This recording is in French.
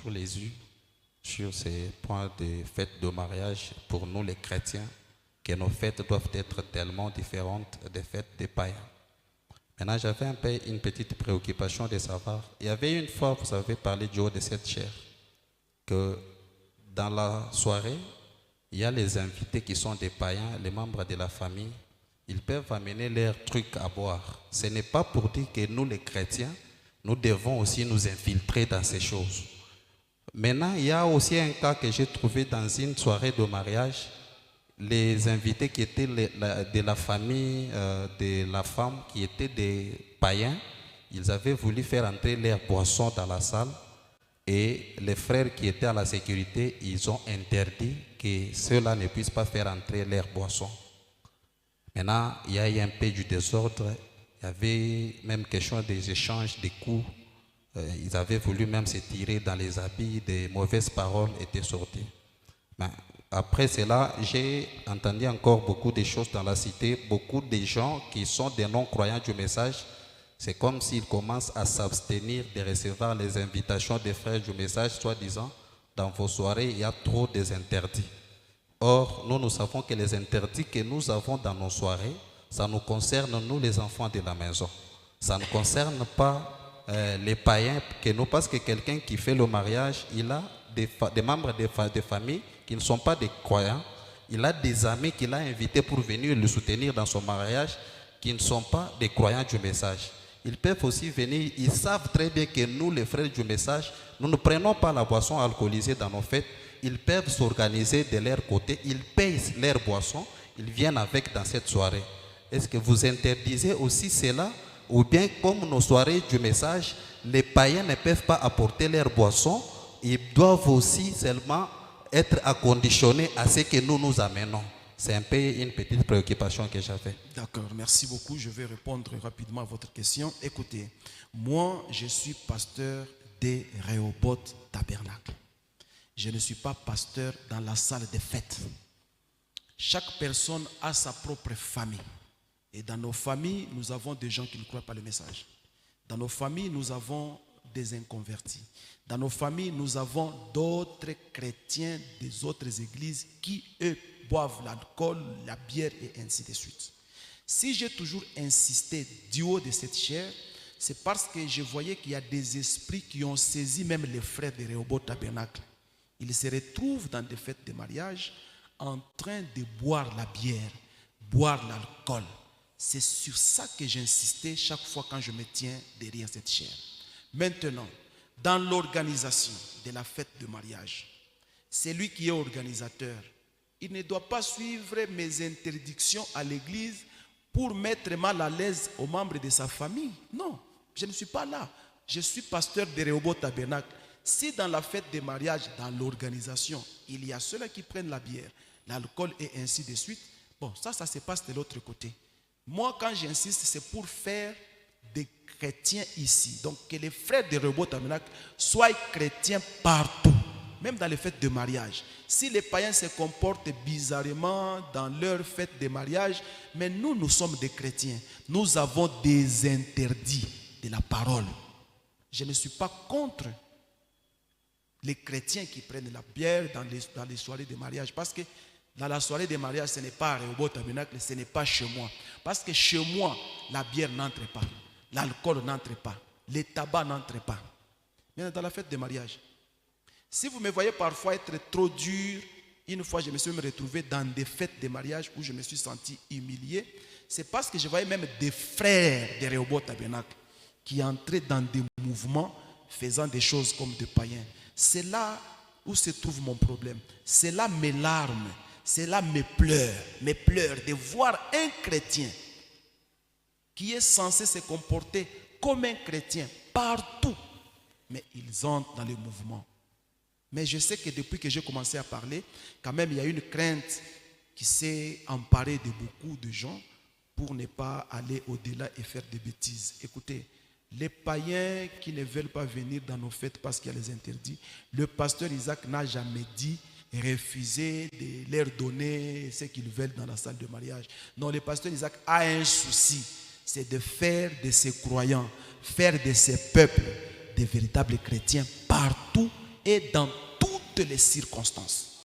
sous les yeux sur ces points de fêtes de mariage pour nous les chrétiens, que nos fêtes doivent être tellement différentes des fêtes des païens. Maintenant, j'avais un peu une petite préoccupation de savoir. Il y avait une fois, vous avez parlé du haut de cette chair, que dans la soirée, il y a les invités qui sont des païens, les membres de la famille. Ils peuvent amener leurs trucs à boire. Ce n'est pas pour dire que nous, les chrétiens, nous devons aussi nous infiltrer dans ces choses. Maintenant, il y a aussi un cas que j'ai trouvé dans une soirée de mariage. Les invités qui étaient de la famille de la femme, qui étaient des païens, ils avaient voulu faire entrer leurs boissons dans la salle. Et les frères qui étaient à la sécurité, ils ont interdit que ceux-là ne puissent pas faire entrer leurs boissons. Maintenant, il y a eu un peu du désordre. Il y avait même question des échanges, des coups. Ils avaient voulu même se tirer dans les habits. Des mauvaises paroles étaient sorties. Mais après cela, j'ai entendu encore beaucoup de choses dans la cité. Beaucoup de gens qui sont des non-croyants du message, c'est comme s'ils commencent à s'abstenir de recevoir les invitations des frères du message, soi-disant, dans vos soirées, il y a trop des interdits. Or, nous savons que les interdits que nous avons dans nos soirées, ça nous concerne, nous, les enfants de la maison. Ça ne concerne pas les païens, que nous, parce que quelqu'un qui fait le mariage, il a des membres de famille qui ne sont pas des croyants. Il a des amis qu'il a invités pour venir le soutenir dans son mariage, qui ne sont pas des croyants du message. Ils peuvent aussi venir, ils savent très bien que nous, les frères du message, nous ne prenons pas la boisson alcoolisée dans nos fêtes. Ils peuvent s'organiser de leur côté, ils payent leurs boissons, ils viennent avec dans cette soirée. Est-ce que vous interdisez aussi cela? Ou bien comme nos soirées du message, les païens ne peuvent pas apporter leurs boissons, ils doivent aussi seulement être acconditionnés à ce que nous amenons. C'est un peu une petite préoccupation que j'avais. D'accord, merci beaucoup. Je vais répondre rapidement à votre question. Écoutez, moi, je suis pasteur des Rehoboth Tabernacle. Je ne suis pas pasteur dans la salle des fêtes. Chaque personne a sa propre famille. Et dans nos familles, nous avons des gens qui ne croient pas le message. Dans nos familles, nous avons des inconvertis. Dans nos familles, nous avons d'autres chrétiens des autres églises qui, eux, boivent l'alcool, la bière et ainsi de suite. Si j'ai toujours insisté du haut de cette chair, c'est parce que je voyais qu'il y a des esprits qui ont saisi même les frères de Rehoboth Tabernacle. Ils se retrouvent dans des fêtes de mariage en train de boire la bière, boire l'alcool. C'est sur ça que j'insistais chaque fois quand je me tiens derrière cette chair. Maintenant, dans l'organisation de la fête de mariage, celui qui est organisateur, il ne doit pas suivre mes interdictions à l'église pour mettre mal à l'aise aux membres de sa famille. Non, je ne suis pas là. Je suis pasteur de Rehoboth Tabernacle. Si dans la fête de mariage, dans l'organisation, il y a ceux-là qui prennent la bière, l'alcool et ainsi de suite, bon, ça se passe de l'autre côté. Moi, quand j'insiste, c'est pour faire des chrétiens ici. Donc, que les frères de Rehoboth Tabernacle soient chrétiens partout, même dans les fêtes de mariage. Si les païens se comportent bizarrement dans leurs fêtes de mariage, mais nous sommes des chrétiens. Nous avons des interdits de la parole. Je ne suis pas contre les chrétiens qui prennent la bière dans les soirées de mariage. Parce que dans la soirée de mariage, ce n'est pas à Rehoboth Tabernacle, ce n'est pas chez moi. Parce que chez moi, la bière n'entre pas. L'alcool n'entre pas. Le tabac n'entre pas. Mais dans la fête de mariage, si vous me voyez parfois être trop dur, une fois je me suis même retrouvé dans des fêtes de mariage où je me suis senti humilié, c'est parce que je voyais même des frères de Rehoboth Tabernacle qui entraient dans des mouvements faisant des choses comme des païens. C'est là où se trouve mon problème. C'est là mes larmes, c'est là mes pleurs de voir un chrétien qui est censé se comporter comme un chrétien partout, mais ils entrent dans le mouvement. Mais je sais que depuis que j'ai commencé à parler, quand même il y a une crainte qui s'est emparée de beaucoup de gens pour ne pas aller au-delà et faire des bêtises. Écoutez, les païens qui ne veulent pas venir dans nos fêtes parce qu'il y a les interdits, le pasteur Isaac n'a jamais dit refuser de leur donner ce qu'ils veulent dans la salle de mariage. Non, le pasteur Isaac a un souci, c'est de faire de ces croyants, faire de ces peuples des véritables chrétiens partout et dans toutes les circonstances.